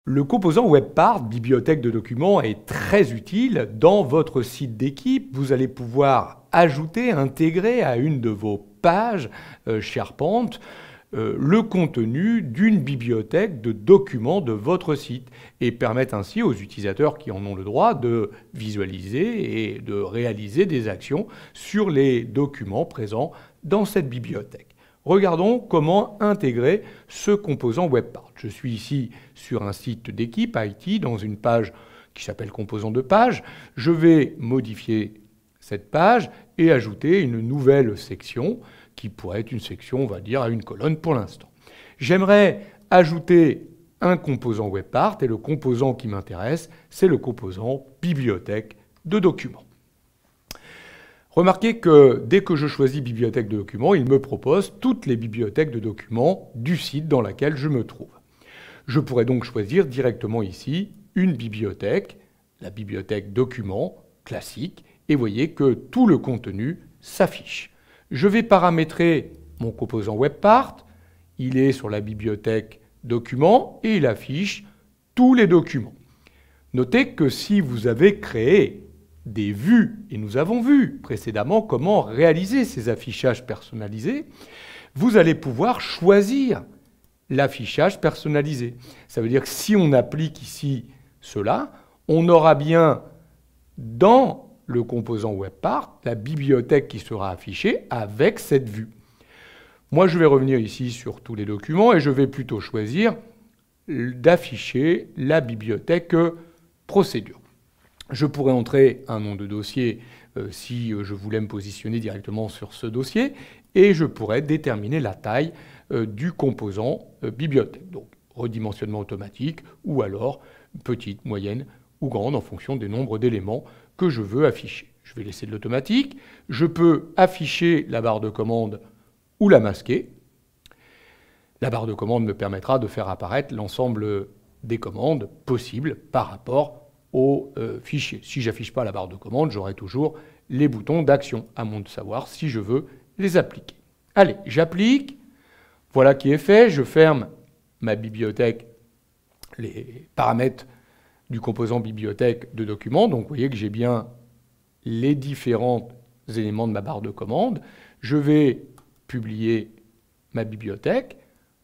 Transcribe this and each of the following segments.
Le composant WebPart, bibliothèque de documents, est très utile. Dans votre site d'équipe, vous allez pouvoir ajouter, intégrer à une de vos pages SharePoint le contenu d'une bibliothèque de documents de votre site et permettre ainsi aux utilisateurs qui en ont le droit de visualiser et de réaliser des actions sur les documents présents dans cette bibliothèque. Regardons comment intégrer ce composant WebPart. Je suis ici sur un site d'équipe IT dans une page qui s'appelle composant de page. Je vais modifier cette page et ajouter une nouvelle section qui pourrait être une section, on va dire, à une colonne pour l'instant. J'aimerais ajouter un composant WebPart et le composant qui m'intéresse, c'est le composant bibliothèque de documents. Remarquez que dès que je choisis bibliothèque de documents, il me propose toutes les bibliothèques de documents du site dans laquelle je me trouve. Je pourrais donc choisir directement ici une bibliothèque, la bibliothèque documents classique, et vous voyez que tout le contenu s'affiche. Je vais paramétrer mon composant WebPart, il est sur la bibliothèque documents et il affiche tous les documents. Notez que si vous avez créé des vues, et nous avons vu précédemment comment réaliser ces affichages personnalisés, vous allez pouvoir choisir l'affichage personnalisé. Ça veut dire que si on applique ici cela, on aura bien dans le composant WebPart la bibliothèque qui sera affichée avec cette vue. Moi, je vais revenir ici sur tous les documents et je vais plutôt choisir d'afficher la bibliothèque procédure. Je pourrais entrer un nom de dossier si je voulais me positionner directement sur ce dossier et je pourrais déterminer la taille du composant bibliothèque. Donc redimensionnement automatique ou alors petite, moyenne ou grande en fonction des nombres d'éléments que je veux afficher. Je vais laisser de l'automatique. Je peux afficher la barre de commande ou la masquer. La barre de commande me permettra de faire apparaître l'ensemble des commandes possibles par rapport au fichier. Si je n'affiche pas la barre de commande, j'aurai toujours les boutons d'action, à mon de savoir si je veux les appliquer. Allez, j'applique. Voilà qui est fait. Je ferme ma bibliothèque, les paramètres du composant bibliothèque de documents. Donc vous voyez que j'ai bien les différents éléments de ma barre de commande. Je vais publier ma bibliothèque.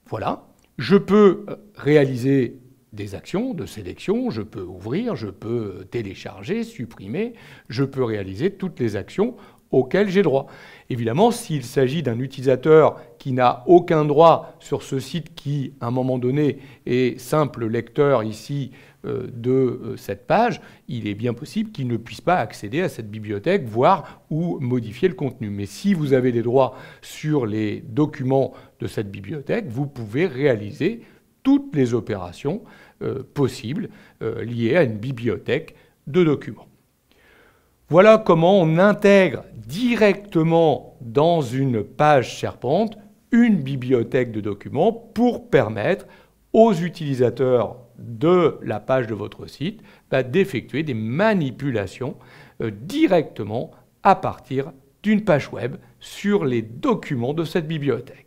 Voilà. Je peux réaliser des actions de sélection, je peux ouvrir, je peux télécharger, supprimer, je peux réaliser toutes les actions auxquelles j'ai droit. Évidemment, s'il s'agit d'un utilisateur qui n'a aucun droit sur ce site qui, à un moment donné, est simple lecteur ici de cette page, il est bien possible qu'il ne puisse pas accéder à cette bibliothèque, voir ou modifier le contenu. Mais si vous avez des droits sur les documents de cette bibliothèque, vous pouvez réaliser toutes les opérations possibles liées à une bibliothèque de documents. Voilà comment on intègre directement dans une page SharePoint une bibliothèque de documents pour permettre aux utilisateurs de la page de votre site d'effectuer des manipulations directement à partir d'une page web sur les documents de cette bibliothèque.